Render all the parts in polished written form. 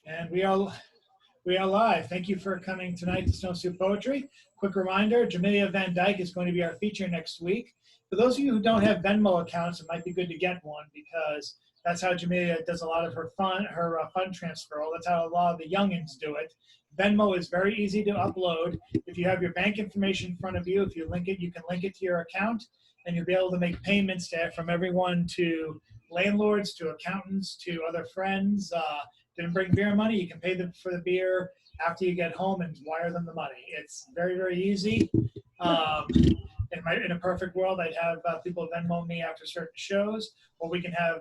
And we are live. Thank you for coming tonight to Snowsuit Poetry. Quick reminder, Jamelia Van Dyke is going to be our feature next week. For those of you who don't have Venmo accounts, it might be good to get one because that's how Jamelia does a lot of her fund transfer. That's how a lot of the youngins do it. Venmo is very easy to upload. If you have your bank information in front of you, if you link it, you can link it to your account, and you'll be able to make payments from everyone to landlords, to accountants, to other friends. Didn't bring beer money, you can pay them for the beer after you get home and wire them the money. It's very, very easy. In a perfect world, I'd have people Venmo me after certain shows, or we can have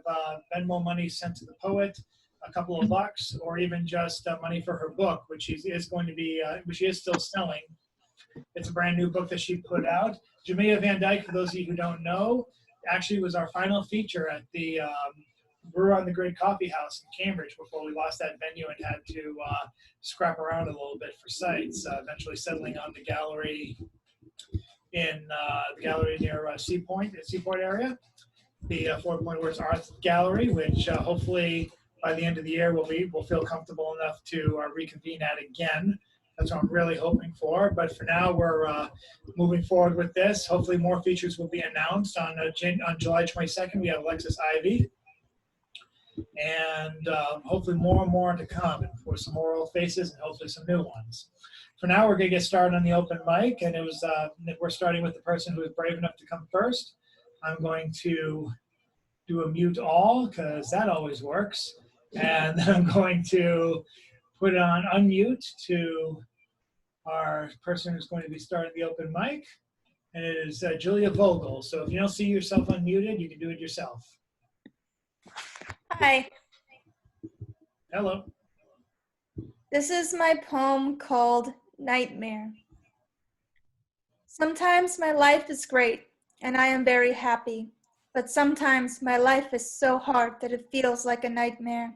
Venmo money sent to the poet, a couple of bucks, or even just money for her book, which she is going to be, which she is still selling. It's a brand new book that she put out. Jamelia Van Dyke, for those of you who don't know, actually was our final feature at the Brew on the Grid Coffee House in Cambridge before we lost that venue and had to scrap around a little bit for sites, eventually settling on the gallery in the gallery near Seaport area, the Four Point Works Art Gallery, which hopefully by the end of the year we'll feel comfortable enough to reconvene at again. That's what I'm really hoping for. But for now, we're moving forward with this. Hopefully more features will be announced on July 22nd. We have Alexis Ivy. And hopefully more and more to come, for some more old faces and hopefully some new ones. For now, we're going to get started on the open mic, and we're starting with the person who is brave enough to come first. I'm going to do a mute all, because that always works. And then I'm going to put on unmute to our person who's going to be starting the open mic, and it is Julia Vogel. So if you don't see yourself unmuted, you can do it yourself. Hi. Hello. This is my poem called Nightmare. Sometimes my life is great and I am very happy, but sometimes my life is so hard that it feels like a nightmare.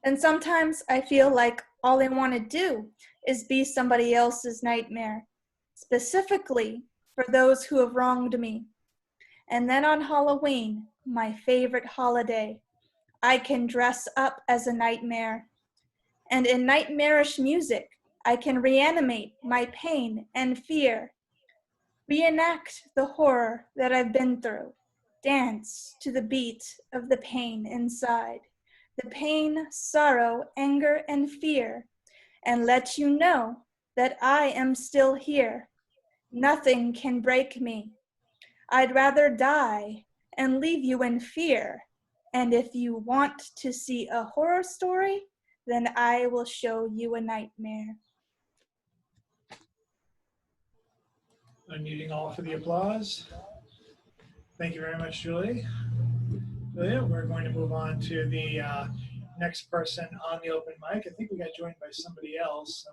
And sometimes I feel like all I want to do is be somebody else's nightmare, specifically for those who have wronged me. And then on Halloween, my favorite holiday, I can dress up as a nightmare. And in nightmarish music, I can reanimate my pain and fear, reenact the horror that I've been through, dance to the beat of the pain inside, the pain, sorrow, anger, and fear, and let you know that I am still here. Nothing can break me. I'd rather die and leave you in fear. And if you want to see a horror story, then I will show you a nightmare. Unmuting all for the applause. Thank you very much, Julie. Julia, we're going to move on to the next person on the open mic. I think we got joined by somebody else.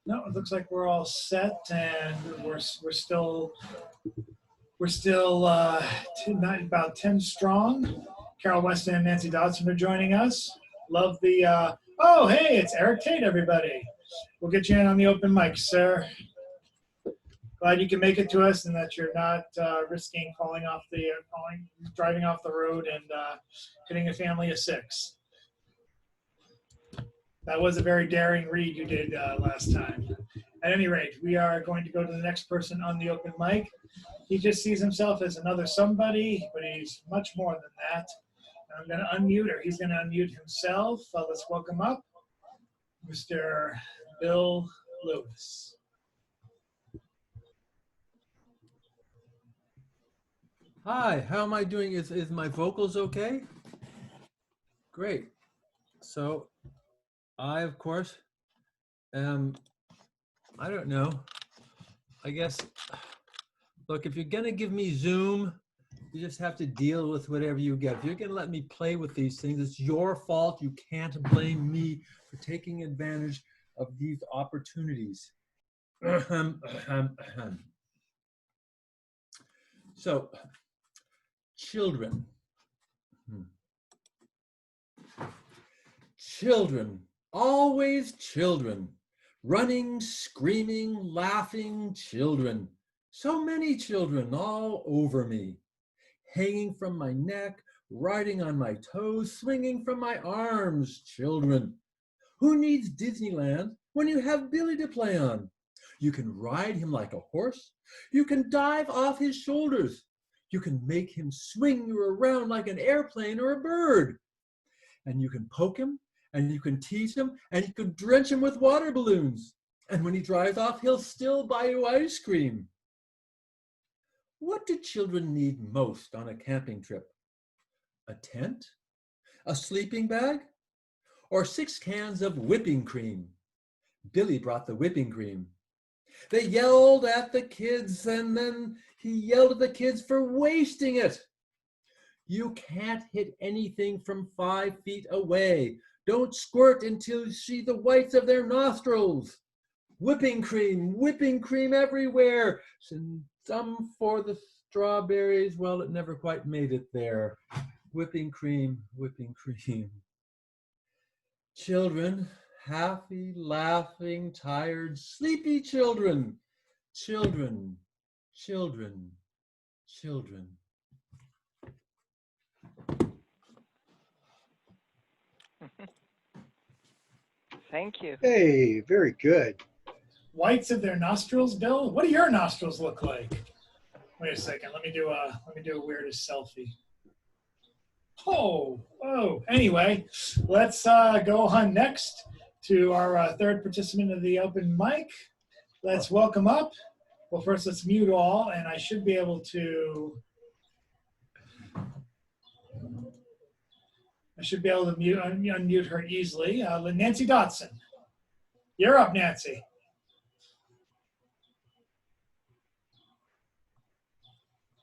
No, it looks like we're all set, and we're still about 10 strong. Carol Weston and Nancy Dodson are joining us. Love the, oh, hey, it's Eric Tate, everybody. We'll get you in on the open mic, sir. Glad you can make it to us and that you're not risking driving off the road and hitting a family of 6. That was a very daring read you did last time. At any rate, we are going to go to the next person on the open mic. He just sees himself as another somebody, but he's much more than that. I'm going to unmute, or he's going to unmute himself. Let's welcome up Mr. Bill Lewis. Hi, how am I doing? Is my vocals okay? Great. So I, of course, I don't know. I guess, look, if you're going to give me Zoom, you just have to deal with whatever you get. If you're going to let me play with these things, it's your fault. You can't blame me for taking advantage of these opportunities. So, children. Children, always children. Running, screaming, laughing children. So many children all over me. Hanging from my neck, riding on my toes, swinging from my arms, children. Who needs Disneyland when you have Billy to play on? You can ride him like a horse. You can dive off his shoulders. You can make him swing you around like an airplane or a bird. And you can poke him, and you can tease him, and you can drench him with water balloons. And when he drives off, he'll still buy you ice cream. What do children need most on a camping trip? A tent? A sleeping bag? Or 6 cans of whipping cream? Billy brought the whipping cream. They yelled at the kids, and then he yelled at the kids for wasting it. You can't hit anything from 5 feet away. Don't squirt until you see the whites of their nostrils. Whipping cream everywhere. Some for the strawberries. Well, it never quite made it there. Whipping cream. Children, happy, laughing, tired, sleepy children. Children. Thank you. Hey, very good. Whites of their nostrils, Bill? What do your nostrils look like? Wait a second. Let me do a weirdest selfie. Oh. Anyway, let's go on next to our third participant of the open mic. Let's welcome up. Well, first let's mute all, and I should be able to unmute her easily. Nancy Dodson. You're up, Nancy.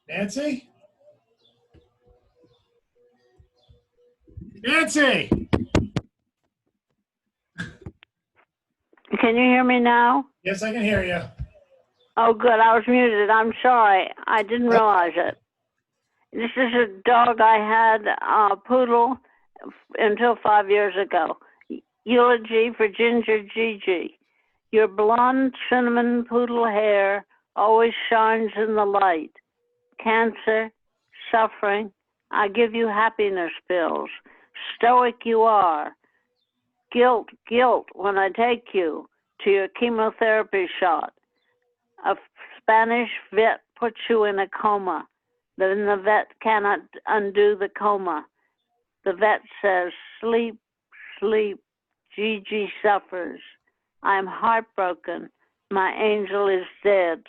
Nancy? Nancy! Can you hear me now? Yes, I can hear you. Oh, good. I was muted. I'm sorry. I didn't realize it. This is a dog I had, a poodle, until 5 years ago. Eulogy for Ginger Gigi. Your blonde cinnamon poodle hair always shines in the light. Cancer, suffering, I give you happiness pills. Stoic you are. Guilt when I take you to your chemotherapy shot. A Spanish vet puts you in a coma. Then the vet cannot undo the coma. The vet says, sleep, Gigi suffers. I am heartbroken. My angel is dead.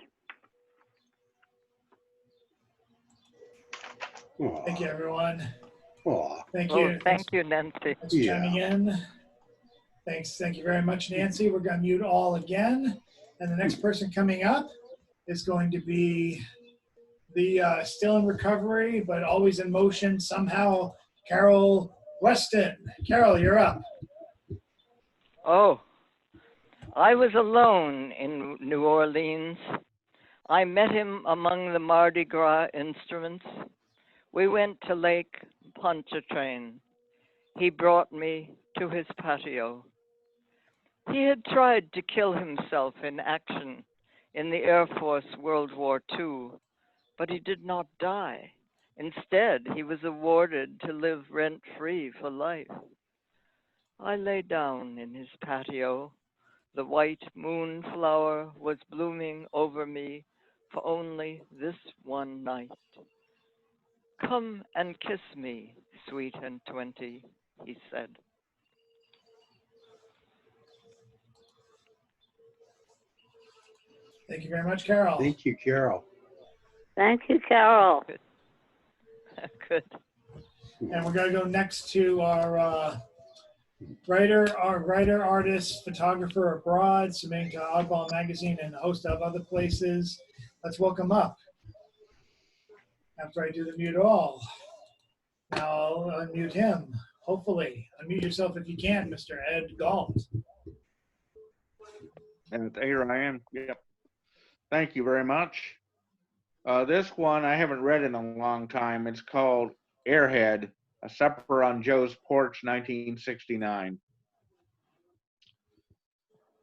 Aw, Thank you, everyone. aw, Thank Oh, you. thank you, Nancy. Thanks for chiming in. Thank you very much, Nancy. We're going to mute all again. And the next person coming up is going to be the still in recovery, but always in motion somehow, Carol Weston. Carol, you're up. Oh, I was alone in New Orleans. I met him among the Mardi Gras instruments. We went to Lake Pontchartrain. He brought me to his patio. He had tried to kill himself in action in the Air Force World War II, but he did not die. Instead, he was awarded to live rent-free for life. I lay down in his patio. The white moonflower was blooming over me for only this one night. Come and kiss me, sweet and 20, he said. Thank you very much, Carol. thank you, Carol. Thank you, Carol. Good. And we're going to go next to our writer, artist, photographer abroad, submitting to Oddball Magazine and a host of other places. Let's welcome up. After I do the mute all. Now I'll unmute him, hopefully. Unmute yourself if you can, Mr. Ed Galt. And here I am. Yep. Thank you very much. This one I haven't read in a long time. It's called Airhead, A Supper on Joe's Porch, 1969.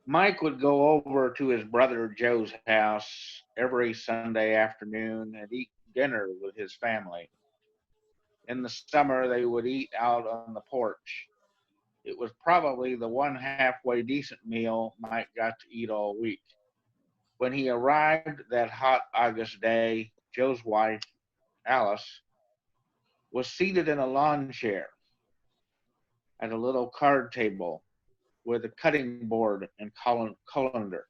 Mike would go over to his brother Joe's house every Sunday afternoon and eat dinner with his family. In the summer, they would eat out on the porch. It was probably the one halfway decent meal Mike got to eat all week. When he arrived that hot August day, Joe's wife, Alice, was seated in a lawn chair at a little card table with a cutting board and colander.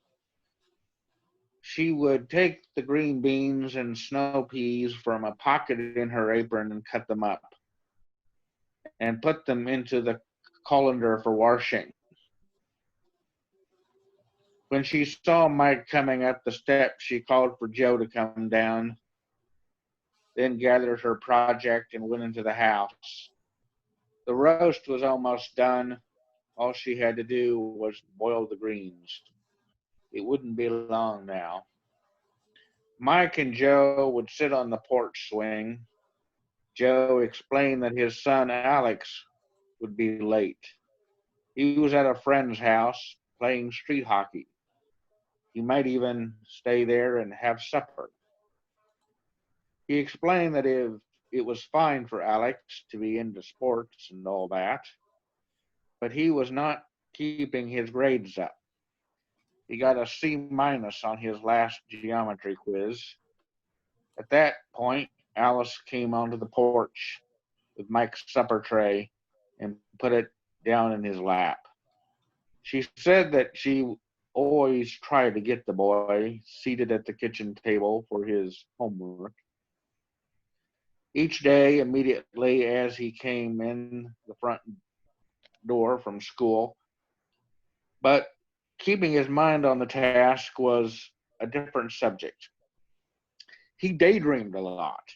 She would take the green beans and snow peas from a pocket in her apron and cut them up and put them into the colander for washing. When she saw Mike coming up the steps, she called for Joe to come down, then gathered her project and went into the house. The roast was almost done. All she had to do was boil the greens. It wouldn't be long now. Mike and Joe would sit on the porch swing. Joe explained that his son Alex would be late. He was at a friend's house playing street hockey. He might even stay there and have supper. He explained that if it was fine for Alex to be into sports and all that, but he was not keeping his grades up. He got a C- on his last geometry quiz. At that point, Alice came onto the porch with Mike's supper tray and put it down in his lap. She said that she always tried to get the boy seated at the kitchen table for his homework. Each day, immediately as he came in the front door from school, but keeping his mind on the task was a different subject. He daydreamed a lot.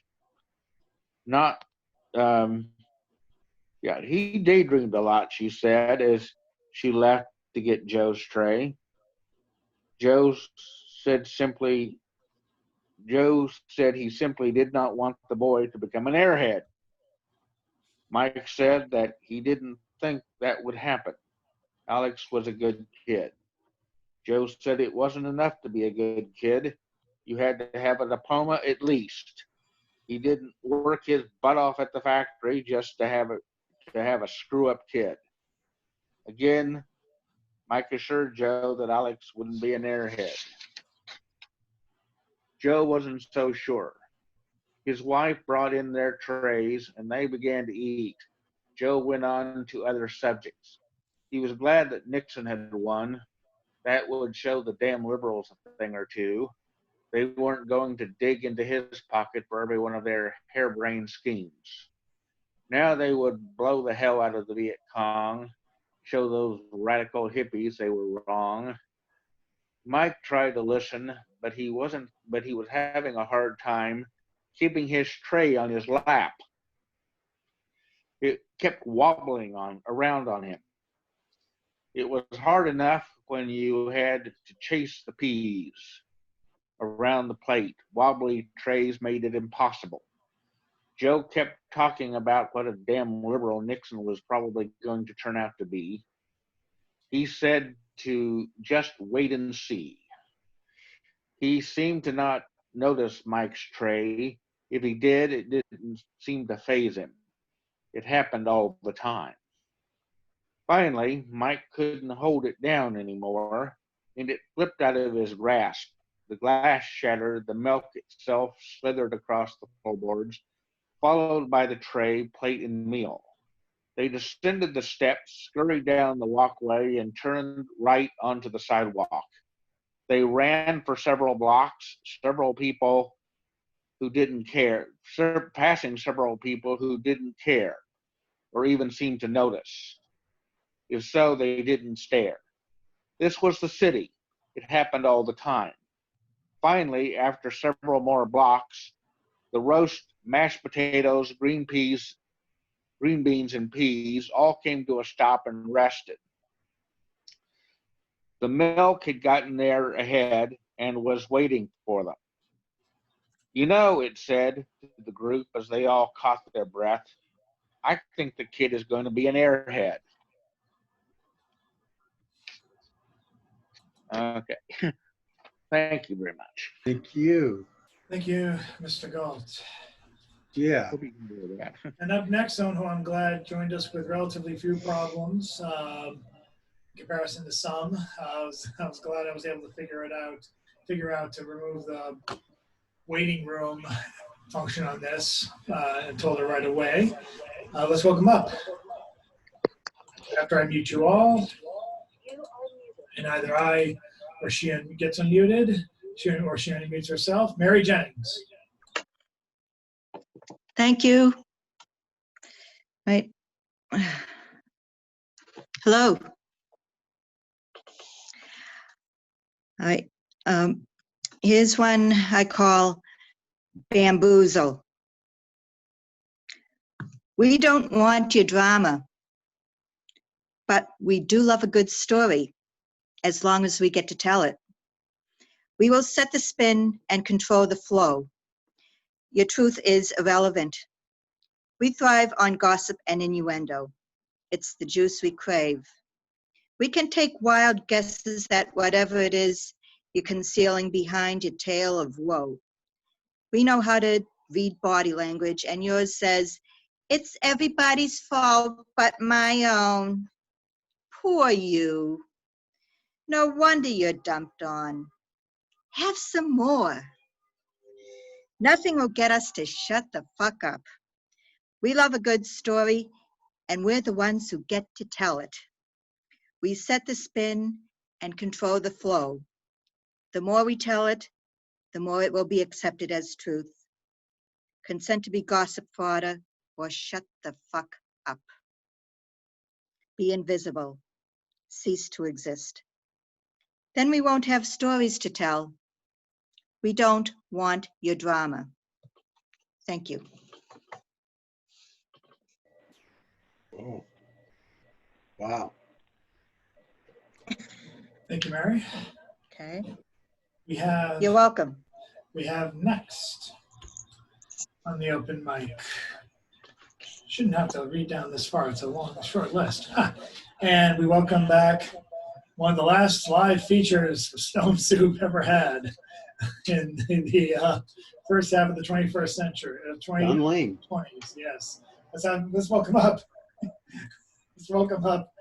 Not, he daydreamed a lot, she said, as she left to get Joe's tray. Joe said he simply did not want the boy to become an airhead. Mike said that he didn't think that would happen. Alex was a good kid. Joe said it wasn't enough to be a good kid. You had to have a diploma at least. He didn't work his butt off at the factory just to have a screw-up kid. Again, Mike assured Joe that Alex wouldn't be an airhead. Joe wasn't so sure. His wife brought in their trays and they began to eat. Joe went on to other subjects. He was glad that Nixon had won. That would show the damn liberals a thing or two. They weren't going to dig into his pocket for every one of their harebrained schemes. Now they would blow the hell out of the Viet Cong, show those radical hippies they were wrong. Mike tried to listen, but he was having a hard time keeping his tray on his lap. It kept wobbling around on him. It was hard enough when you had to chase the peas around the plate. Wobbly trays made it impossible. Joe kept talking about what a damn liberal Nixon was probably going to turn out to be. He said to just wait and see. He seemed to not notice Mike's tray. If he did, it didn't seem to faze him. It happened all the time. Finally, Mike couldn't hold it down anymore, and it flipped out of his grasp. The glass shattered, the milk itself slithered across the floorboards, followed by the tray, plate, and meal. They descended the steps, scurried down the walkway, and turned right onto the sidewalk. They ran for several blocks, passing several people who didn't care or even seemed to notice. If so, they didn't stare. This was the city. It happened all the time. Finally, after several more blocks, the roast, mashed potatoes, green beans, and peas all came to a stop and rested. The milk had gotten there ahead and was waiting for them. You know, it said to the group as they all caught their breath, I think the kid is going to be an airhead. Okay. Thank you very much. Thank you. Thank you, Mr. Galt. Yeah. Hope you can do that. And up next, someone who I'm glad joined us with relatively few problems, in comparison to some. I was glad I was able to figure out to remove the waiting room function on this, and told her right away. Let's welcome up. After I mute you all, and either I or she gets unmuted, she unmutes herself. Mary Jennings. Thank you. Right. Hello. All right. Here's one I call bamboozle. We don't want your drama, but we do love a good story as long as we get to tell it. We will set the spin and control the flow. Your truth is irrelevant. We thrive on gossip and innuendo. It's the juice we crave. We can take wild guesses at whatever it is you're concealing behind your tale of woe. We know how to read body language, and yours says, it's everybody's fault but my own. Poor you. No wonder you're dumped on. Have some more. Nothing will get us to shut the fuck up. We love a good story, and we're the ones who get to tell it. We set the spin and control the flow. The more we tell it, the more it will be accepted as truth. Consent to be gossip fodder or shut the fuck up. Be invisible. Cease to exist. Then we won't have stories to tell. We don't want your drama. Thank you. Oh. Wow. Thank you, Mary. Okay. We You're welcome. have next on the open mic. Shouldn't have to read down this far. It's a long, short list. And we welcome back one of the last live features Stone Soup ever had in the first half of the 21st century, John Lane. 20s. Yes. Let's welcome up. Let's welcome up.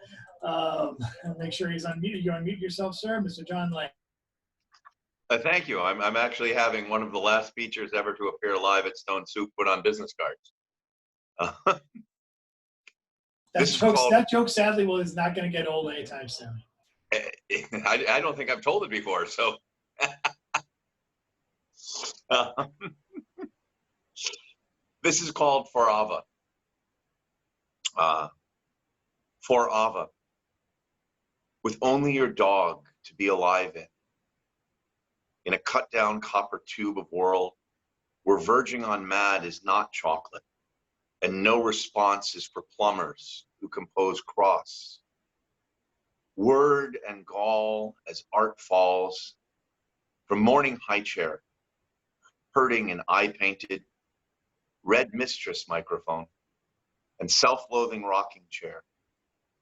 And make sure he's unmuted. You unmute yourself, sir, Mr. John Lane. Thank you. I'm actually having one of the last features ever to appear live at Stone Soup put on business cards. That joke sadly is not going to get old anytime soon. I don't think I've told it before, so. This is called For Ava. For Ava. With only your dog to be alive in a cut down copper tube of world where verging on mad is not chocolate and no response is for plumbers who compose cross. Word and gall as art falls from morning high chair, hurting an eye-painted red mistress microphone and self-loathing rocking chair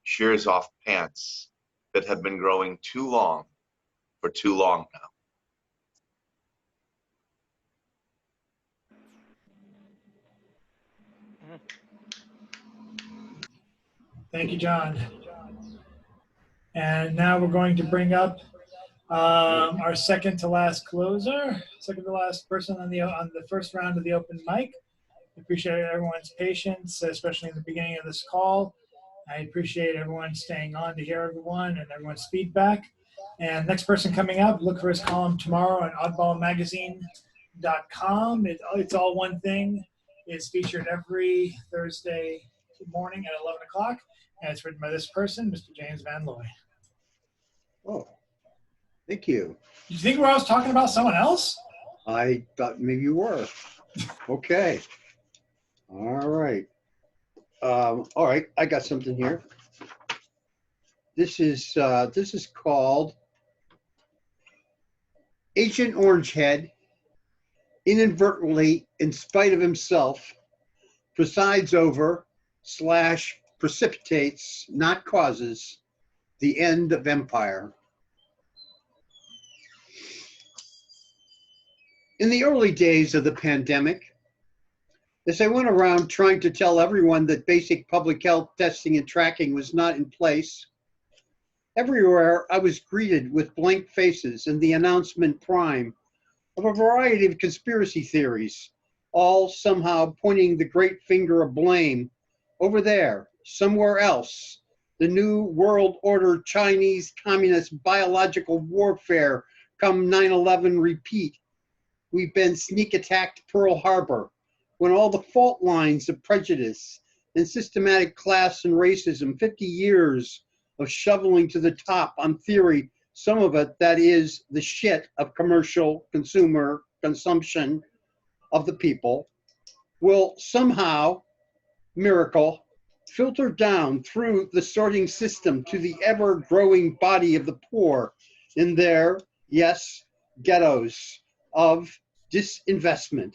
shears off pants that have been growing too long for too long now. Thank you, John. And now we're going to bring up our second to last person on the first round of the open mic. I appreciate everyone's patience, especially in the beginning of this call. I appreciate everyone staying on to hear everyone and everyone's feedback. And next person coming up, look for his column tomorrow on oddballmagazine.com. It's all one thing. It's featured every Thursday morning at 11 o'clock. And it's written by this person, Mr. James Van Looy. Oh, thank you. Did you think I was talking about someone else? I thought maybe you were. Okay. All right. All right. I got something here. This is called Agent Orangehead inadvertently, in spite of himself, presides over / precipitates, not causes, the end of empire. In the early days of the pandemic, As I went around trying to tell everyone that basic public health testing and tracking was not in place, everywhere I was greeted with blank faces and the announcement prime of a variety of conspiracy theories, all somehow pointing the great finger of blame over there, somewhere else. The new world order, Chinese communist biological warfare, come 9/11 repeat. We've been sneak attacked Pearl Harbor, when all the fault lines of prejudice and systematic class and racism, 50 years of shoveling to the top on theory, some of it that is the shit of commercial consumer consumption of the people, will somehow, miracle, filter down through the sorting system to the ever-growing body of the poor in their, yes, ghettos of disinvestment,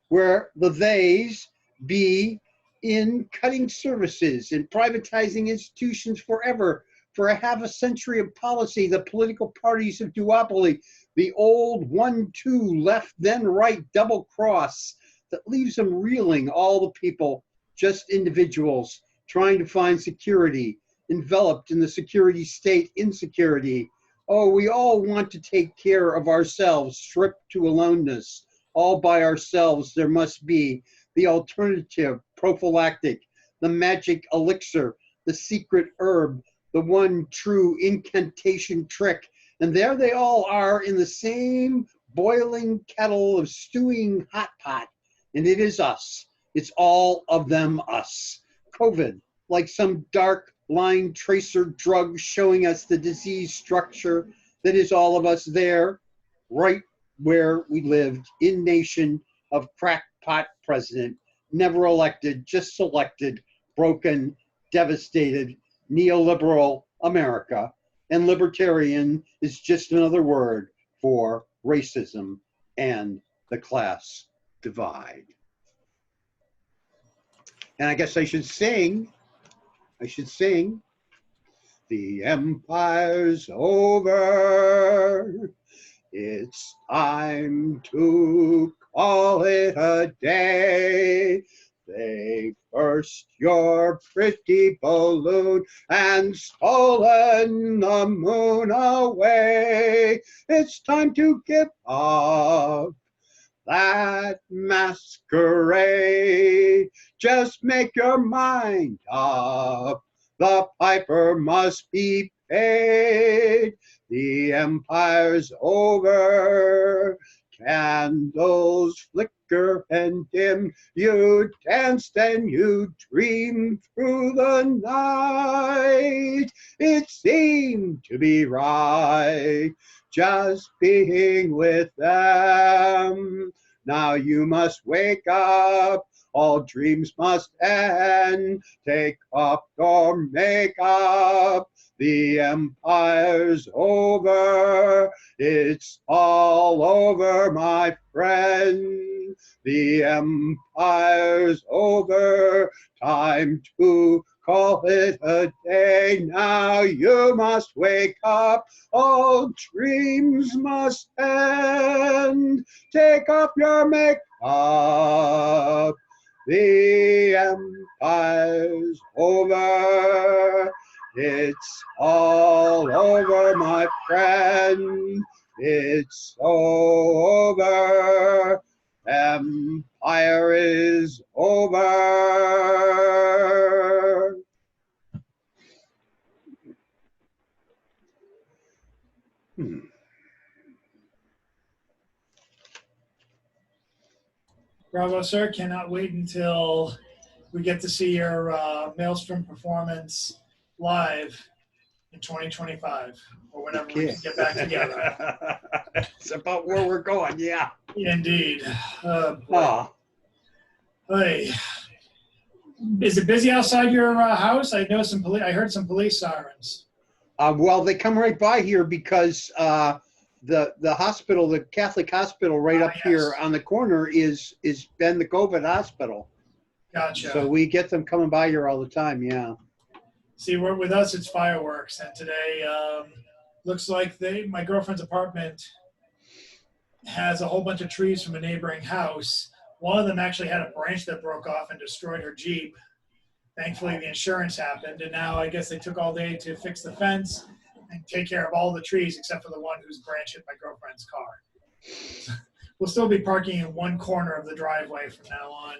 where the theys be in cutting services and privatizing institutions forever for a half a century of policy, the political parties of duopoly, the old 1-2 left then right double cross that leaves them reeling, all the people, just individuals trying to find security, enveloped in the security state insecurity. Oh, we all want to take care of ourselves, stripped to aloneness. All by ourselves there must be the alternative, prophylactic, the magic elixir, the secret herb, the one true incantation trick. And there they all are in the same boiling kettle of stewing hot pot. And it is us. It's all of them us. COVID, like some dark line tracer drug showing us the disease structure that is all of us there, right where we lived, in nation of crackpot president, never elected, just selected, broken, devastated, neoliberal America. And libertarian is just another word for racism and the class divide. And I guess I should sing, the empire's over. It's time to call it a day. They burst your pretty balloon and stolen the moon away. It's time to give up that masquerade. Just make your mind up. The piper must be paid. The empire's over. Candles flicker and dim. You danced and you dreamed through the night. It seemed to be right, just being with them. Now you must wake up. All dreams must end. Take off your makeup. The empire's over. It's all over, my friend. The empire's over. Time to call it a day. Now you must wake up. All dreams must end. Take off your makeup. The empire's over. It's all over, my friend. It's over. Empire is over. Bravo, sir. Cannot wait until we get to see your Maelstrom performance live in 2025 or whenever we can get back together. It's about where we're going, yeah. Indeed. Oh. Hey. Is it busy outside your house? I know some I heard some police sirens. Well, they come right by here because the hospital, the Catholic hospital right up here on the corner is Ben the COVID hospital. Gotcha. So we get them coming by here all the time, yeah. See, with us, it's fireworks. And today looks like my girlfriend's apartment has a whole bunch of trees from a neighboring house One of them actually had a branch that broke off and destroyed her Jeep. Thankfully, the insurance happened, and now I guess they took all day to fix the fence and take care of all the trees except for the one whose branch hit my girlfriend's car. We'll still be parking in one corner of the driveway from now on,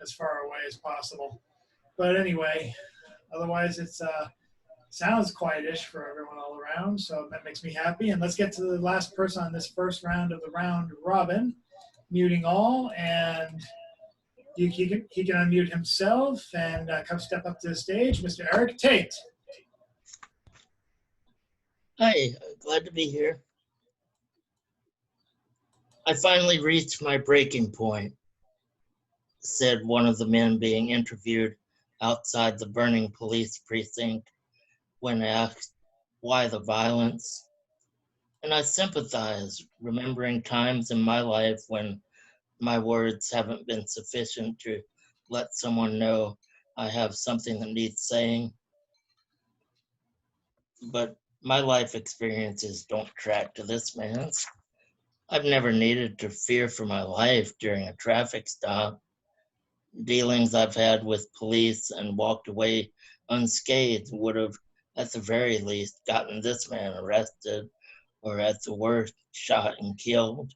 as far away as possible. But anyway, otherwise it's sounds quietish for everyone all around, so that makes me happy. And let's get to the last person on this first round of the round robin, muting all, and he can unmute himself and come step up to the stage. Mr. Eric Tate. Hi, glad to be here. I finally reached my breaking point, said one of the men being interviewed outside the burning police precinct when asked why the violence. And I sympathize, remembering times in my life when my words haven't been sufficient to let someone know I have something that needs saying. But my life experiences don't track to this man's. I've never needed to fear for my life during a traffic stop. Dealings I've had with police and walked away unscathed would have, at the very least, gotten this man arrested, or at the worst, shot and killed.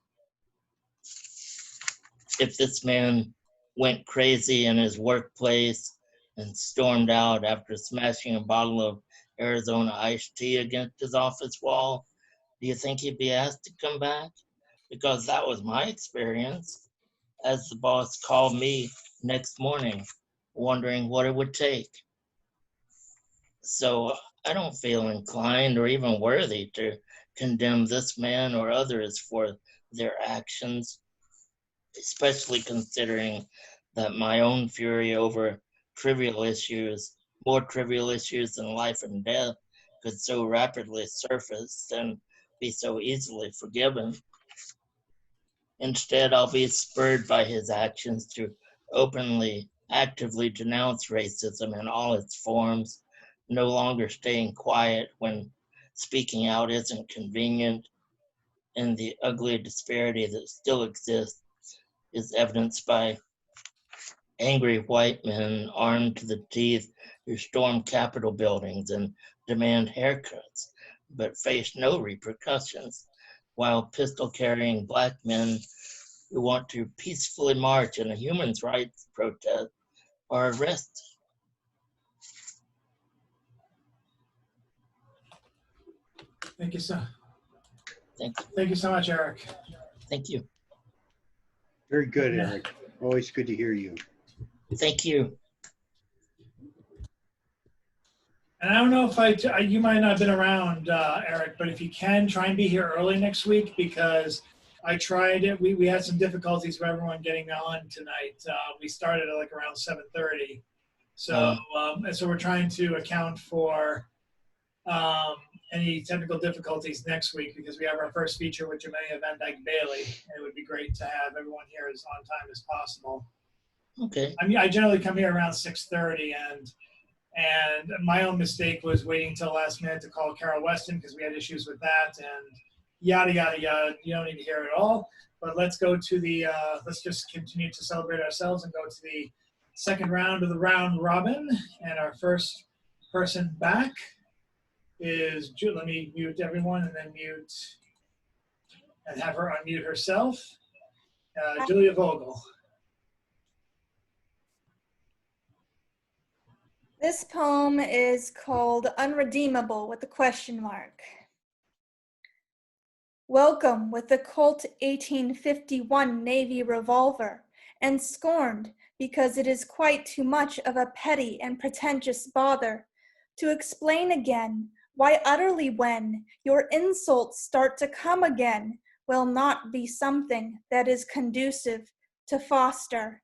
If this man went crazy in his workplace and stormed out after smashing a bottle of Arizona iced tea against his office wall, do you think he'd be asked to come back? Because that was my experience, as the boss called me next morning, wondering what it would take. So I don't feel inclined or even worthy to condemn this man or others for their actions, especially considering that my own fury over trivial issues, more trivial issues than life and death, could so rapidly surface and be so easily forgiven. Instead, I'll be spurred by his actions to openly, actively denounce racism in all its forms, no longer staying quiet when speaking out isn't convenient, and the ugly disparity that still exists is evidenced by angry white men armed to the teeth who storm Capitol buildings and demand haircuts, but face no repercussions, while pistol-carrying black men who want to peacefully march in a human rights protest are arrested. Thank you so. Thank you. Thank you so much, Eric. Thank you. Very good, Eric. Always good to hear you. Thank you. And I don't know if you might not have been around, Eric, but if you can, try and be here early next week, because I tried it. We had some difficulties with everyone getting on tonight. We started at like around 7:30. So, and so we're trying to account for any technical difficulties next week, because we have our first feature with Jamelia Van Dyke Bailey, and it would be great to have everyone here as on time as possible. Okay. I mean, I generally come here around 6:30, and my own mistake was waiting till last minute to call Carol Weston because we had issues with that, and yada, yada, yada. You don't need to hear it all, but let's go to the, let's just continue to celebrate ourselves and go to the second round of the round robin. And our first person back is, let me mute everyone and then mute and have her unmute herself. Julia Vogel. This poem is called Unredeemable with a question mark. Welcome with the Colt 1851 Navy revolver, and scorned because it is quite too much of a petty and pretentious bother to explain again why utterly when your insults start to come again will not be something that is conducive to foster.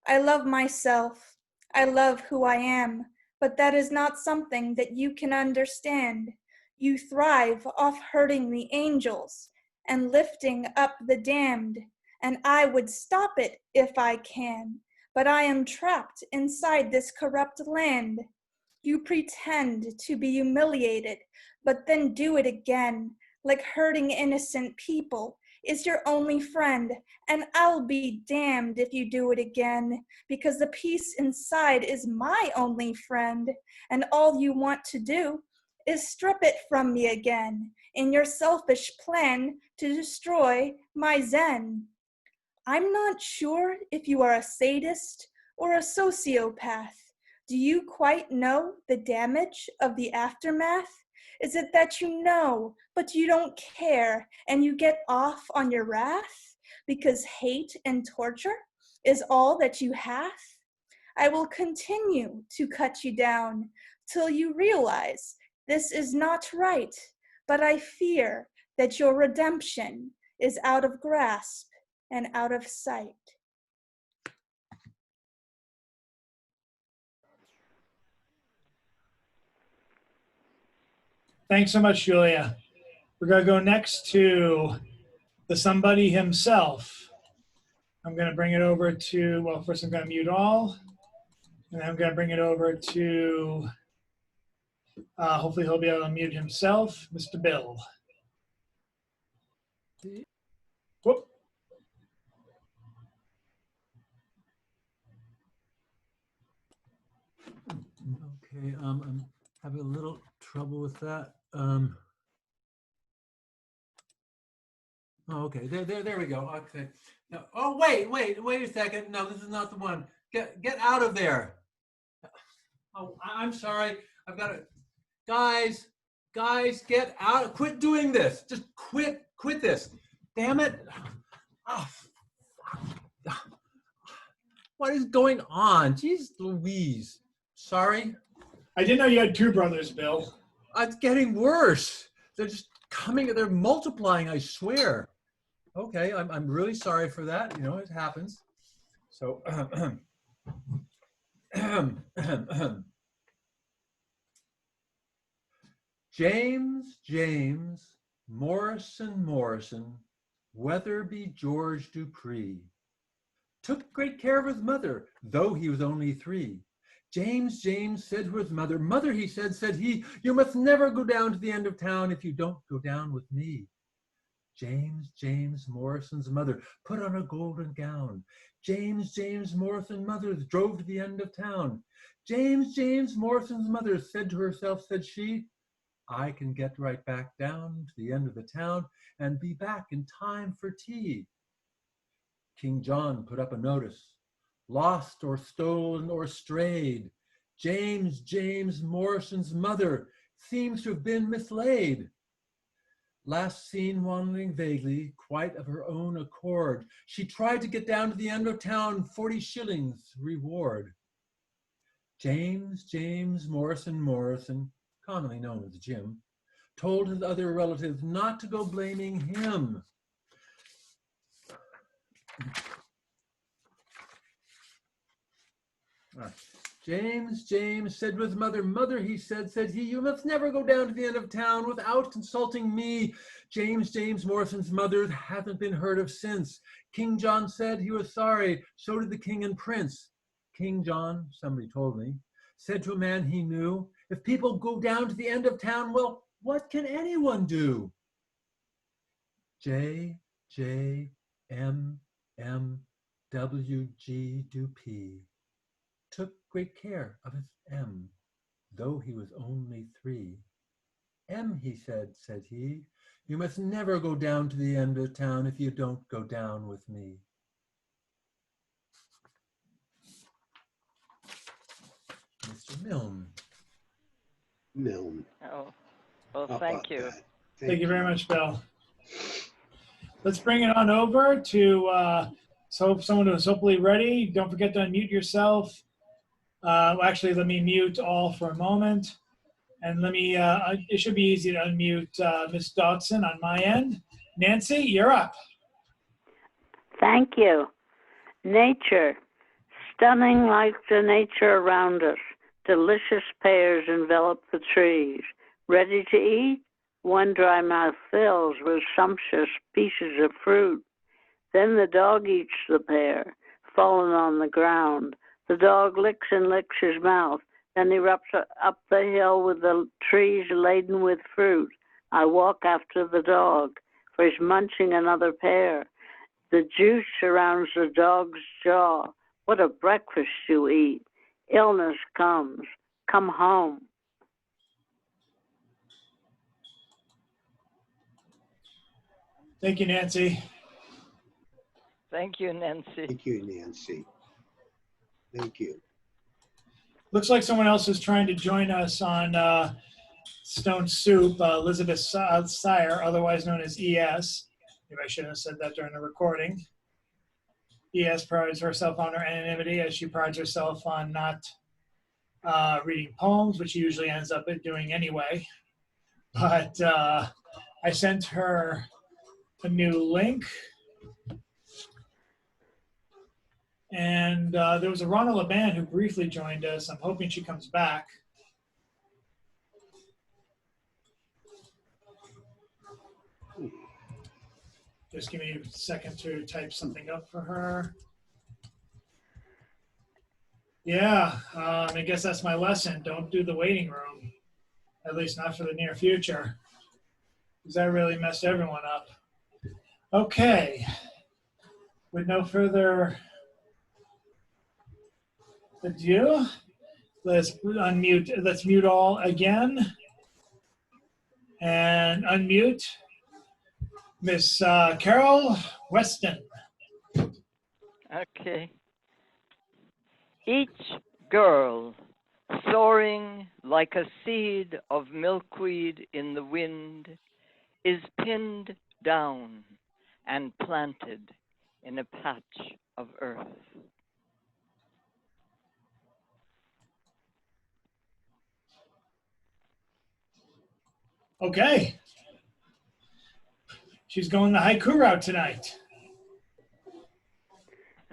I love myself. I love who I am, but that is not something that you can understand. You thrive off hurting the angels and lifting up the damned, and I would stop it if I can, but I am trapped inside this corrupt land. You pretend to be humiliated, but then do it again, like hurting innocent people. is your only friend, and I'll be damned if you do it again, because the peace inside is my only friend, and all you want to do is strip it from me again in your selfish plan to destroy my Zen. I'm not sure if you are a sadist or a sociopath. Do you quite know the damage of the aftermath? Is it that you know, but you don't care, and you get off on your wrath because hate and torture is all that you have? I will continue to cut you down till you realize this is not right, but I fear that your redemption is out of grasp and out of sight. Thanks so much, Julia. We're going to go next to the somebody himself. I'm going to bring it over to, well, first I'm going to mute all, and then I'm going to bring it over to, hopefully he'll be able to mute himself, Mr. Bill. Whoop. Okay, I'm having a little trouble with that. Oh, okay, there we go. Okay. No, oh, wait a second. No, this is not the one. Get out of there. Oh, I'm sorry. I've got to, guys, get out. Quit doing this. Just quit this. Damn it. Oh, what is going on? Jeez Louise. Sorry. I didn't know you had two brothers, Bill. It's getting worse. They're just coming, they're multiplying, I swear. Okay, I'm really sorry for that. You know, it happens. So, James, Morrison, Weatherby George Dupree, took great care of his mother, though he was only 3. James said to his mother, he said he, you must never go down to the end of town if you don't go down with me. James Morrison's mother put on a golden gown. James Morrison's mother drove to the end of town. James Morrison's mother said to herself, said she, I can get right back down to the end of the town and be back in time for tea. King John put up a notice, lost or stolen or strayed. James Morrison's mother seems to have been mislaid. Last seen wandering vaguely, quite of her own accord. She tried to get down to the end of town, 40 shillings reward. James Morrison, commonly known as Jim, told his other relatives not to go blaming him. James said to his mother, he said he, you must never go down to the end of town without consulting me. James Morrison's mother hasn't been heard of since. King John said he was sorry, so did the king and prince. King John, somebody told me, said to a man he knew, if people go down to the end of town, well, what can anyone do? J M W G Dupree took great care of his M, though he was only 3. M, he said he, you must never go down to the end of town if you don't go down with me. Mr. Milne. Oh, well, thank you. Thank you very much, Bill. Let's bring it on over to someone who is hopefully ready. Don't forget to unmute yourself. Actually, let me mute all for a moment. And let me, it should be easy to unmute Miss Dodson on my end. Nancy, you're up. Thank you. Nature, stunning like the nature around us. Delicious pears envelop the trees. Ready to eat? One dry mouth fills with sumptuous pieces of fruit. Then the dog eats the pear, fallen on the ground. The dog licks and licks his mouth. Then he runs up the hill with the trees laden with fruit. I walk after the dog, for he's munching another pear. The juice surrounds the dog's jaw. What a breakfast you eat. Illness comes. Come home. Thank you, Nancy. Thank you, Nancy. Thank you, Nancy. Thank you. Looks like someone else is trying to join us on Stone Soup, Elizabeth Sire, otherwise known as ES. Maybe I shouldn't have said that during the recording. ES prides herself on her anonymity, as she prides herself on not reading poems, which she usually ends up doing anyway. But I sent her a new link. And there was a Rana Laban who briefly joined us. I'm hoping she comes back. Just give me a second to type something up for her. Yeah, I guess that's my lesson. Don't do the waiting room, at least not for the near future, because that really messed everyone up. Okay, with no further ado, let's unmute. Let's mute all again, and unmute Miss Carol Weston. Okay. Each girl, soaring like a seed of milkweed in the wind, is pinned down and planted in a patch of earth. Okay. She's going the haiku route tonight.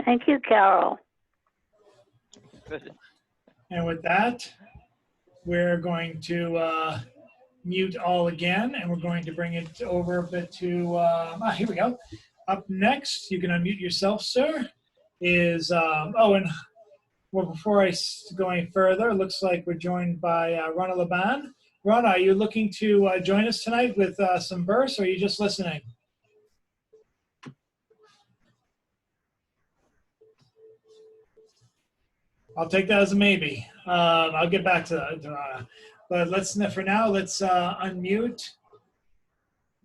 Thank you, Carol. Good. And with that, we're going to mute all again, and we're going to bring it over a bit to, here we go. Up next, you can unmute yourself, sir, is, and well, before I go any further, it looks like we're joined by Rana Laban. Rana, are you looking to join us tonight with some verse, or are you just listening? I'll take that as a maybe. I'll get back to that. But for now, let's unmute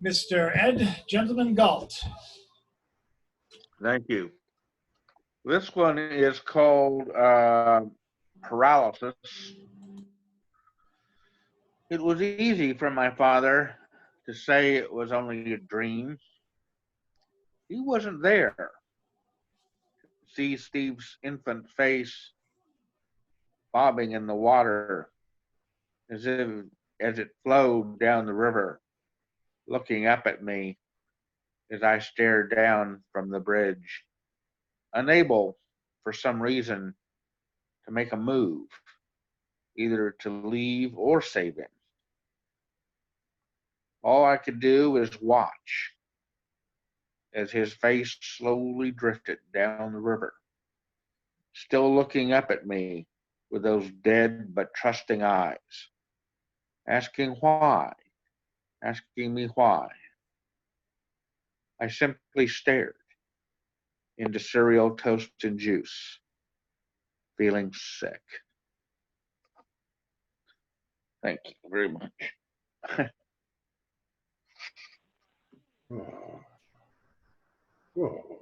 Mr. Ed Gentleman Galt. Thank you. This one is called Paralysis. It was easy for my father to say it was only a dream. He wasn't there. See Steve's infant face bobbing in the water as it flowed down the river, looking up at me as I stared down from the bridge, unable for some reason to make a move, either to leave or save him. All I could do was watch as his face slowly drifted down the river, still looking up at me with those dead but trusting eyes, asking me why. I simply stared into cereal, toast, and juice, feeling sick. Thank you very much. Oh. Whoa.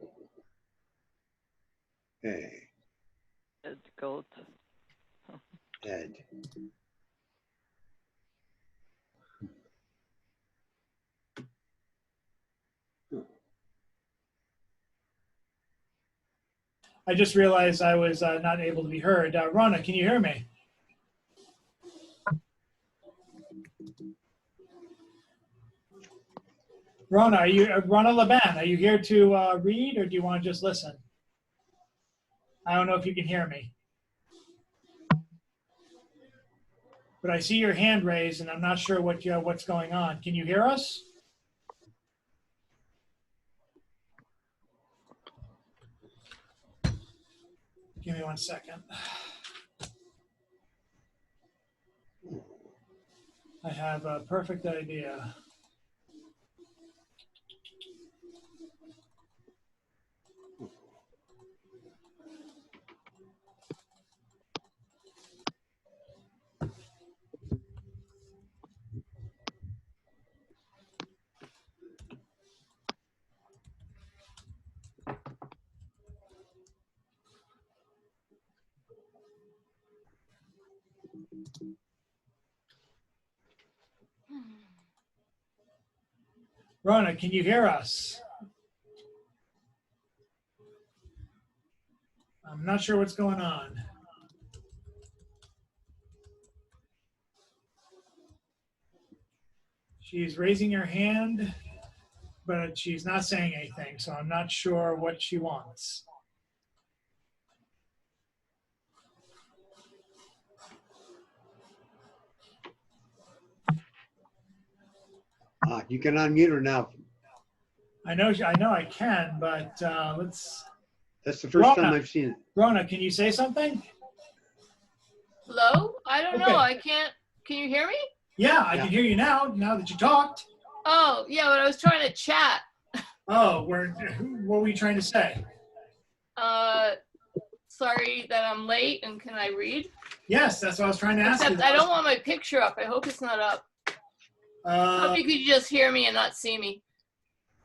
Hey, Ed Goat. Ed. I just realized I was not able to be heard. Rana, can you hear me? Rana, Rana Laban, are you here to read, or do you want to just listen? I don't know if you can hear me. But I see your hand raised, and I'm not sure what's going on. Can you hear us? Give me 1 second. I have a perfect idea. Rona, can you hear us? I'm not sure what's going on. She's raising her hand, but she's not saying anything, so I'm not sure what she wants. You can unmute her now. I know I can, but let's. That's the first Rona. time I've seen it. Rona, can you say something? Hello? I don't Okay. know. I can't. Can you hear me? Yeah, I can hear you now that you talked. Oh, yeah, but I was trying to chat. Oh, what were you trying to say? Sorry that I'm late, and can I read? Yes, that's what I was trying to ask you. Except I don't want my picture up. I hope it's not up. I hope you could just hear me and not see me.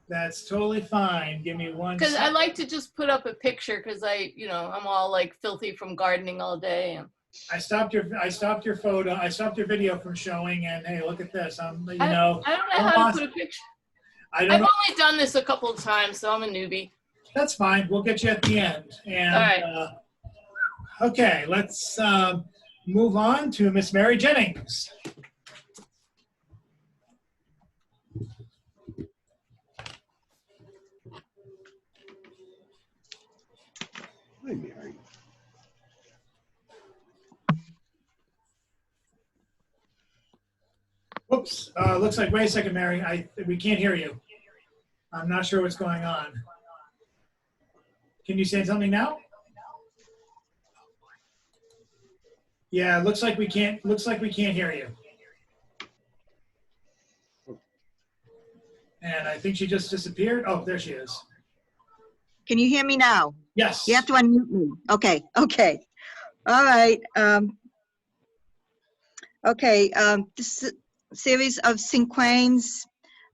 That's totally fine. Give me one Because I second. like to just put up a picture because I'm all like filthy from gardening all day. And I stopped your photo. I stopped your video from showing, and hey, look at this. I don't know how to put a picture. I've only done this a couple of times, so I'm a newbie. That's fine. We'll get you at the end. And All right. Okay, let's move on to Miss Mary Jennings. Hi, Mary. Whoops. Looks like, wait a second, Mary. We can't hear you. I'm not sure what's going on. Can you say something now? Yeah, looks like we can't hear you. And I think she just disappeared. Oh, there she is. Can you hear me now? Yes. You have to unmute me. Okay. All right. This series of cinquains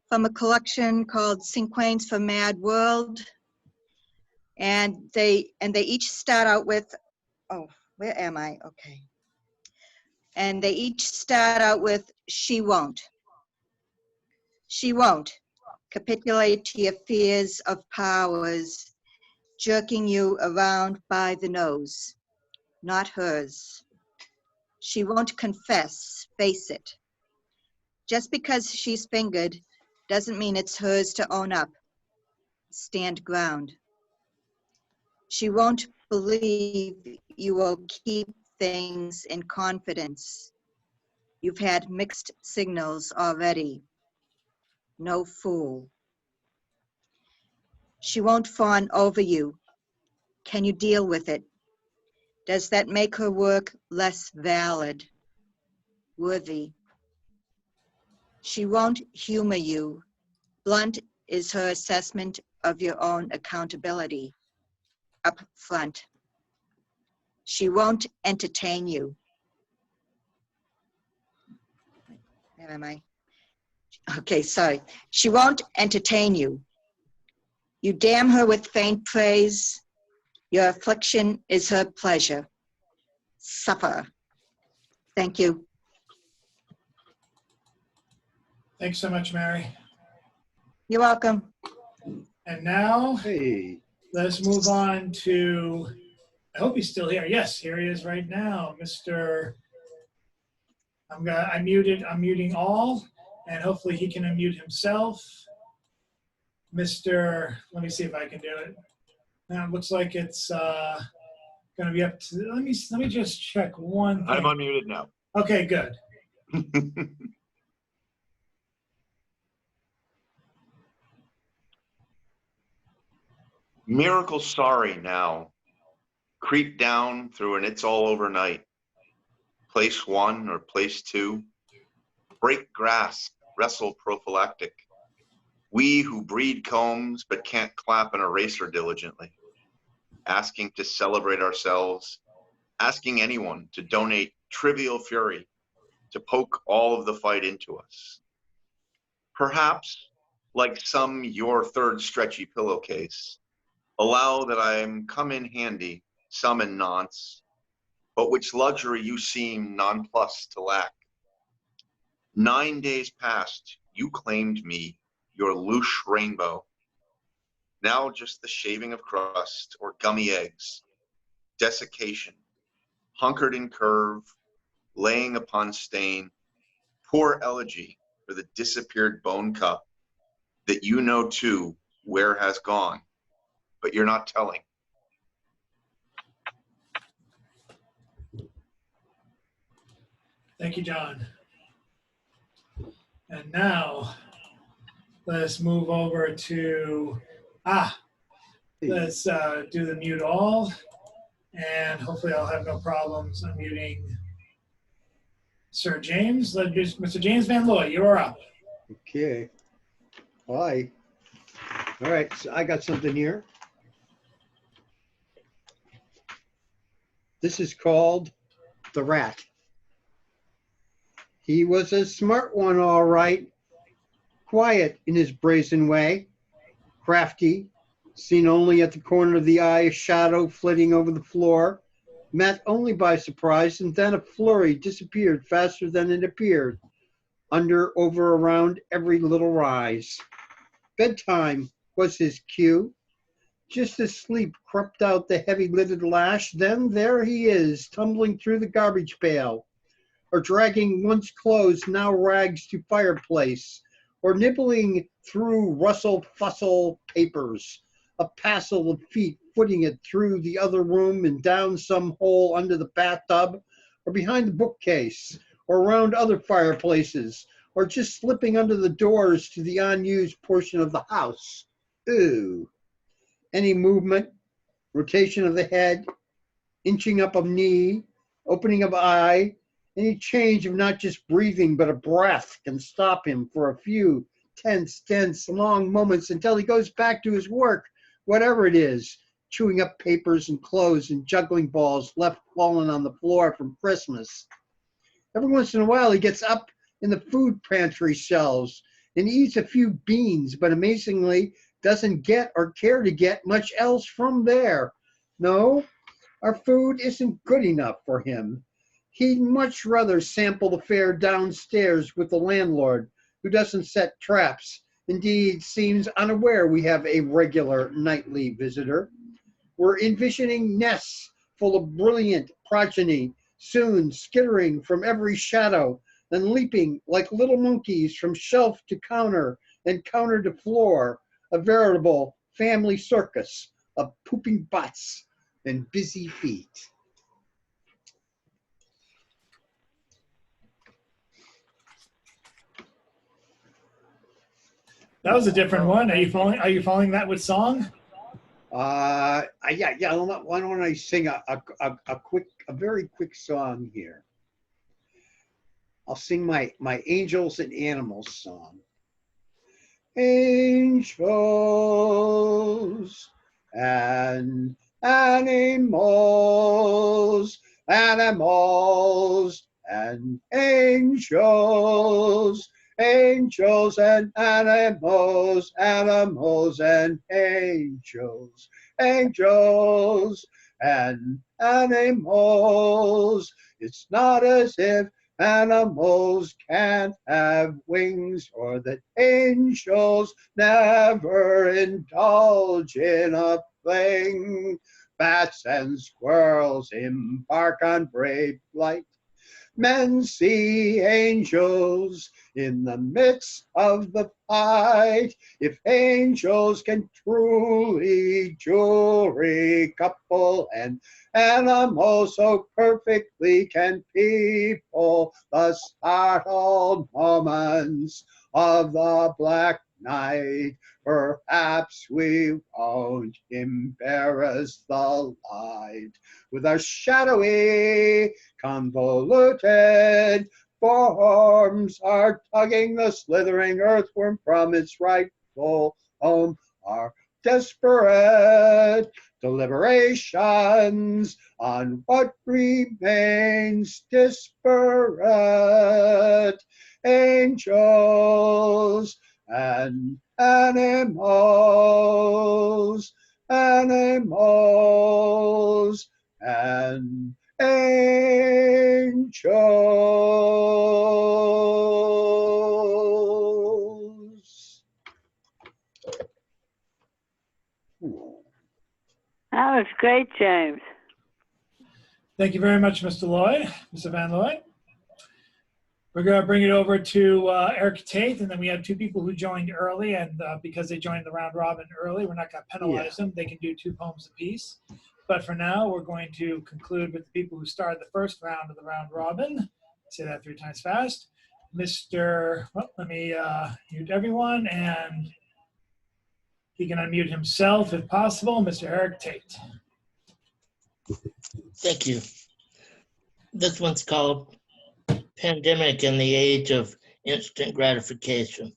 from a collection called Cinquains for Mad World. And they each start out with, oh, where am I? Okay. And they each start out with, she won't. She won't capitulate to your fears of powers, jerking you around by the nose, not hers. She won't confess, face it. Just because she's fingered doesn't mean it's hers to own up, stand ground. She won't believe you will keep things in confidence. You've had mixed signals already. No fool. She won't fawn over you. Can you deal with it? Does that make her work less valid, worthy? She won't humor you. Blunt is her assessment of your own accountability up front. She won't entertain you. Where am I? Okay, sorry. She won't entertain you. You damn her with faint praise. Your affliction is her pleasure. Suffer. Thank you. Thanks so much, Mary. You're welcome. And now, Hey. let's move on to, I hope he's still here. Yes, here he is right now, Mr. I'm muting all, and hopefully he can unmute himself. Mr. Let me see if I can do it. Now it looks like it's going to be up to. Let me just check one thing. I'm unmuted now. Okay, good. Miracle sorry now. Creep down through an it's all over night. Place 1 or place 2. Break grass, wrestle prophylactic. We who breed combs but can't clap an eraser diligently. Asking to celebrate ourselves. Asking anyone to donate trivial fury to poke all of the fight into us. Perhaps, like some your third stretchy pillowcase, allow that I'm come in handy, some in nonce, but which luxury you seem nonplussed to lack. 9 days past, you claimed me, your louche rainbow. Now just the shaving of crust or gummy eggs, desiccation, hunkered in curve, laying upon stain, poor elegy for the disappeared bone cup that you know too where has gone, but you're not telling. Thank you, John. And now let's move over to, let's do the mute all. And hopefully I'll have no problems unmuting Sir James. Mr. James Van Looy, you're up. Okay. Hi. All right, so I got something here. This is called The Rat. He was a smart one, all right. Quiet in his brazen way. Crafty, seen only at the corner of the eye, a shadow flitting over the floor. Met only by surprise, and then a flurry disappeared faster than it appeared. Under, over, around every little rise. Bedtime was his cue. Just as sleep crept out the heavy-lidded lash, then there he is, tumbling through the garbage pail, or dragging once clothes, now rags to fireplace, or nibbling through rustle-fussle papers, a passel of feet footing it through the other room and down some hole under the bathtub, or behind the bookcase, or around other fireplaces, or just slipping under the doors to the unused portion of the house. Ooh. Any movement, rotation of the head, inching up of knee, opening of eye, any change of not just breathing but a breath can stop him for a few tense, long moments until he goes back to his work, whatever it is, chewing up papers and clothes and juggling balls left fallen on the floor from Christmas. Every once in a while he gets up in the food pantry shelves and eats a few beans, but amazingly doesn't get or care to get much else from there. No, our food isn't good enough for him. He'd much rather sample the fare downstairs with the landlord, who doesn't set traps. Indeed, seems unaware we have a regular nightly visitor. We're envisioning nests full of brilliant progeny, soon skittering from every shadow and leaping like little monkeys from shelf to counter and counter to floor, a veritable family circus of pooping butts and busy feet. That was a different one. Are you following that with song? Yeah. Why don't I sing a very quick song here? I'll sing my Angels and Animals song. Angels and animals, animals and angels, angels and animals, animals and angels, angels and animals. It's not as if animals can't have wings, or that angels never indulge in a fling. Bats and squirrels embark on brave flight. Men see angels in the midst of the fight. If angels can truly jewelry couple and animals so perfectly can people the startled moments of the black night, perhaps we won't embarrass the light with our shadowy, convoluted forms are tugging the slithering earthworm from its rightful home. Our desperate deliberations on what remains disparate. Angels and animals, animals and angels. That was great, James. Thank you very much, Mr. Lloyd, Mr. Van Lloyd. We're going to bring it over to Eric Tate, and then we have two people who joined early, and because they joined the round robin early, we're not going to penalize them. They can do 2 poems apiece. But for now, we're going to conclude with the people who started the first round of the round robin. Say that 3 times fast. Let me mute everyone, and he can unmute himself if possible. Mr. Eric Tate. Thank you. This one's called Pandemic in the Age of Instant Gratification.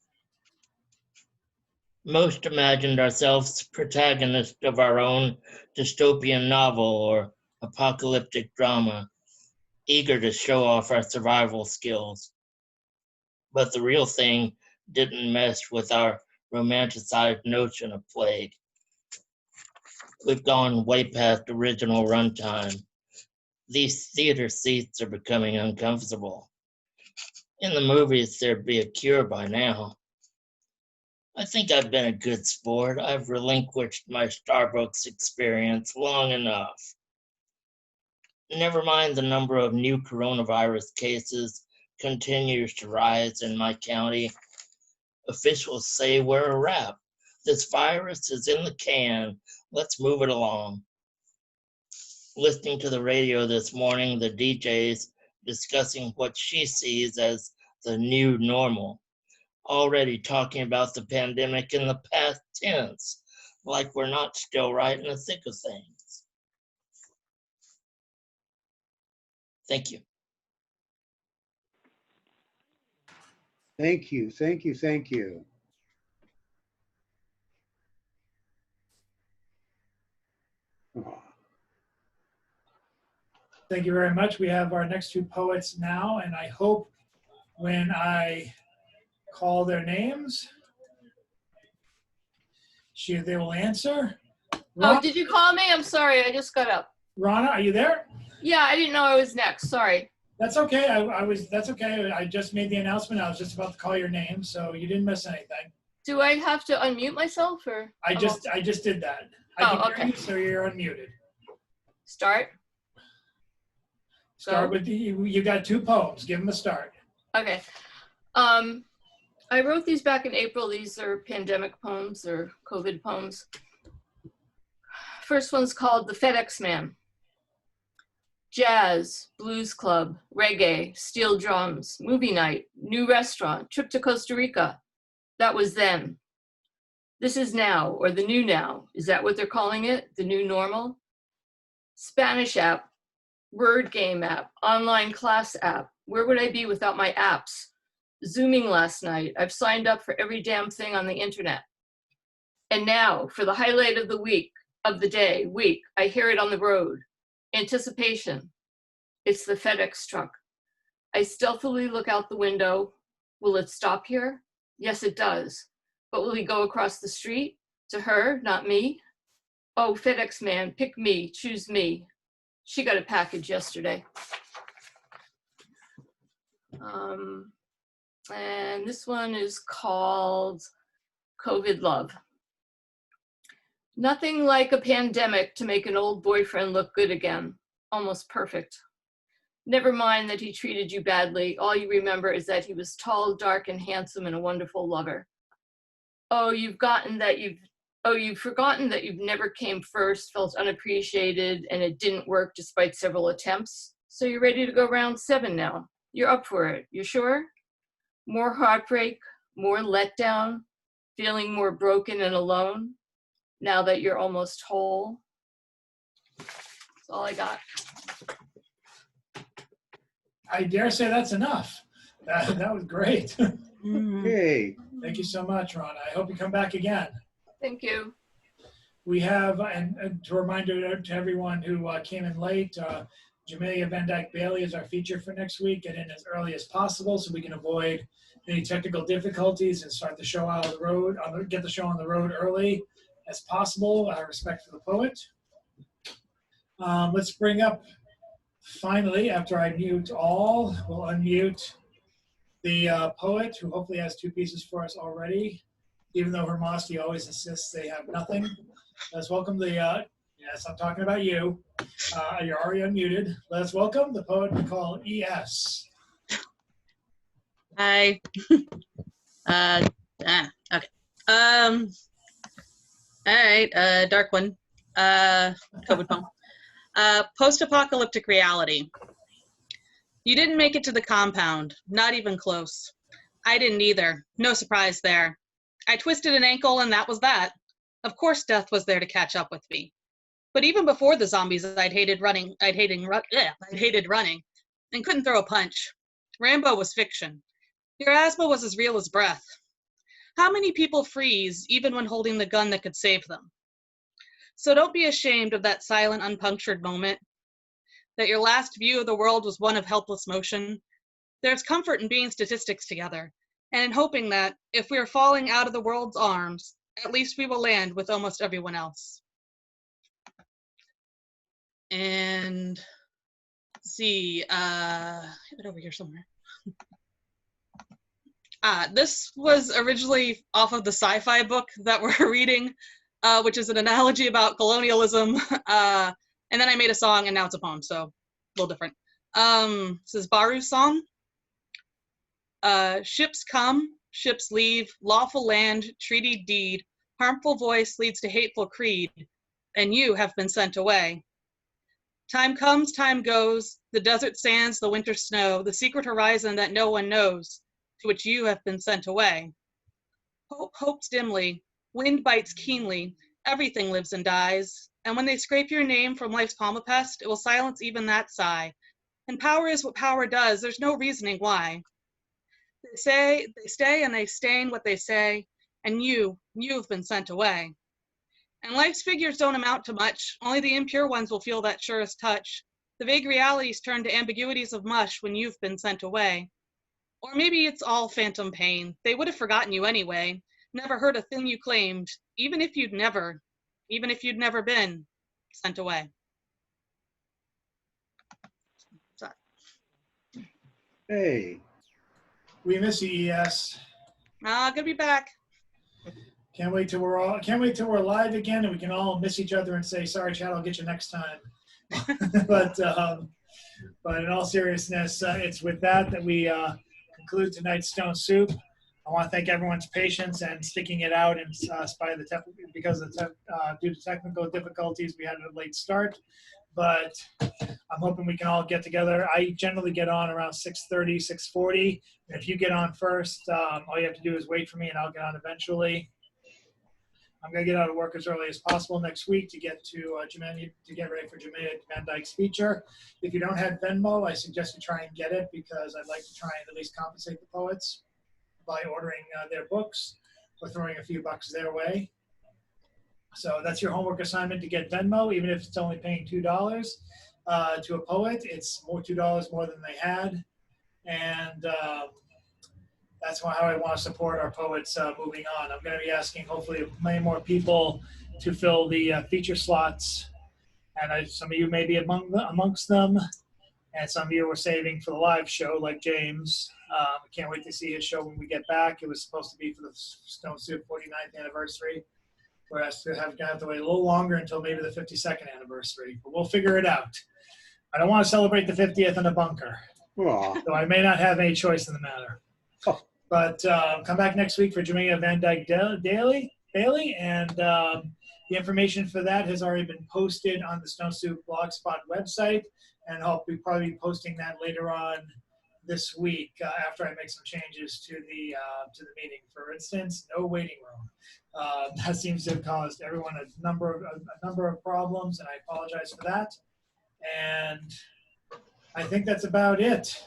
Most imagined ourselves protagonists of our own dystopian novel or apocalyptic drama, eager to show off our survival skills. But the real thing didn't mesh with our romanticized notion of plague. We've gone way past original runtime. These theater seats are becoming uncomfortable. In the movies, there'd be a cure by now. I think I've been a good sport. I've relinquished my Starbucks experience long enough. Never mind the number of new coronavirus cases continues to rise in my county. Officials say we're a wrap. This virus is in the can. Let's move it along. Listening to the radio this morning, the DJs discussing what she sees as the new normal. Already talking about the pandemic in the past tense, like we're not still right in the thick of things. Thank you. Thank you, thank you, thank you. Oh. Thank you very much. We have our next 2 poets now, and I hope when I call their names, they will answer. Oh, did you call me? I'm sorry, I just got up. Rana, are you there? Yeah, I didn't know I was next. Sorry. That's okay. That's okay. I just made the announcement. I was just about to call your name, so you didn't miss anything. Do I have to unmute myself or? I just did that. I can hear you, so you're unmuted. Start. Start with you got 2 poems. Give them a start. Okay. I wrote these back in April. These are pandemic poems or COVID poems. First one's called The FedEx Man. Jazz, blues club, reggae, steel drums, movie night, new restaurant, trip to Costa Rica. That was then. This is now, or the new now. Is that what they're calling it? The new normal? Spanish app, word game app, online class app. Where would I be without my apps? Zooming last night. I've signed up for every damn thing on the internet. And now, for the highlight of the week, I hear it on the road. Anticipation. It's the FedEx truck. I stealthily look out the window. Will it stop here? Yes, it does. But will he go across the street? To her, not me? Oh, FedEx man, pick me, choose me. She got a package yesterday. And this one is called COVID Love. Nothing like a pandemic to make an old boyfriend look good again. Almost perfect. Never mind that he treated you badly. All you remember is that he was tall, dark, and handsome and a wonderful lover. You've forgotten that you've never came first, felt unappreciated, and it didn't work despite several attempts. So you're ready to go round 7 now. You're up for it. You sure? More heartbreak, more letdown, feeling more broken and alone now that you're almost whole. That's all I got. I dare say that's enough. That was great. Okay. Thank you so much, Ron. I hope you come back again. Thank you. We have, and to reminder to everyone who came in late, Jamelia Van Dyke Bailey is our feature for next week. Get in as early as possible so we can avoid any technical difficulties and start the show out on the road, get the show on the road early as possible, out of respect for the poet. Let's bring up finally, after I mute all, we'll unmute the poet, who hopefully has 2 pieces for us already, even though Hermosty always insists they have nothing. Let's welcome the, yes, I'm talking about you. You're already unmuted. Let's welcome the poet we call ES. Hi. Okay. All right. Dark one. COVID poem. Post-apocalyptic reality. You didn't make it to the compound. Not even close. I didn't either. No surprise there. I twisted an ankle and that was that. Of course death was there to catch up with me. But even before the zombies, I'd hated running and couldn't throw a punch. Rambo was fiction. Your asthma was as real as breath. How many people freeze even when holding the gun that could save them? So don't be ashamed of that silent, unpunctured moment, that your last view of the world was one of helpless motion. There's comfort in being statistics together, and in hoping that, if we are falling out of the world's arms, at least we will land with almost everyone else. And let's see, I have it over here somewhere. This was originally off of the sci-fi book that we're reading, which is an analogy about colonialism. And then I made a song and now it's a poem, so a little different. This is Baru's song. Ships come, ships leave, lawful land, treaty deed, harmful voice leads to hateful creed, and you have been sent away. Time comes, time goes, the desert sands, the winter snow, the secret horizon that no one knows, to which you have been sent away. Hope hopes dimly, wind bites keenly, everything lives and dies, and when they scrape your name from life's palmapest, it will silence even that sigh. And power is what power does, there's no reasoning why. They stay and they stain what they say, and you have been sent away. And life's figures don't amount to much, only the impure ones will feel that surest touch. The vague realities turn to ambiguities of mush when you've been sent away. Or maybe it's all phantom pain. They would have forgotten you anyway, never heard a thing you claimed, even if you'd never been sent away. Hey. We miss you, ES. Good to be back. Can't wait till we're live again and we can all miss each other and say, sorry, Chad, I'll get you next time. but in all seriousness, it's with that we conclude tonight's Stone Soup. I want to thank everyone's patience and sticking it out in spite of due to technical difficulties, we had a late start. But I'm hoping we can all get together. I generally get on around 6:30, 6:40. And if you get on first, all you have to do is wait for me and I'll get on eventually. I'm going to get out of work as early as possible next week to get to get ready for Jamea Van Dyke's feature. If you don't have Venmo, I suggest you try and get it because I'd like to try and at least compensate the poets by ordering their books or throwing a few bucks their way. So that's your homework assignment to get Venmo, even if it's only paying $2 to a poet. It's $2 more than they had. And that's how I want to support our poets moving on. I'm going to be asking hopefully many more people to fill the feature slots. And some of you may be amongst them. And some of you were saving for the live show, like James. I can't wait to see his show when we get back. It was supposed to be for the Stone Soup 49th anniversary. We're going to have to wait a little longer until maybe the 52nd anniversary. But we'll figure it out. I don't want to celebrate the 50th in a bunker. Aww. So I may not have any choice in the matter. Oh. But come back next week for Jamea Van Dyke Bailey. And the information for that has already been posted on the Stone Soup Blogspot website. And I'll probably be posting that later on this week after I make some changes to the meeting. For instance, no waiting room. That seems to have caused everyone a number of problems, and I apologize for that. And I think that's about it.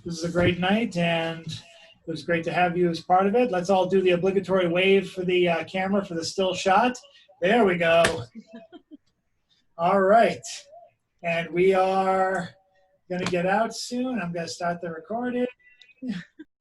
This is a great night, and it was great to have you as part of it. Let's all do the obligatory wave for the camera for the still shot. There we go. All right. And we are going to get out soon. I'm going to start the recording.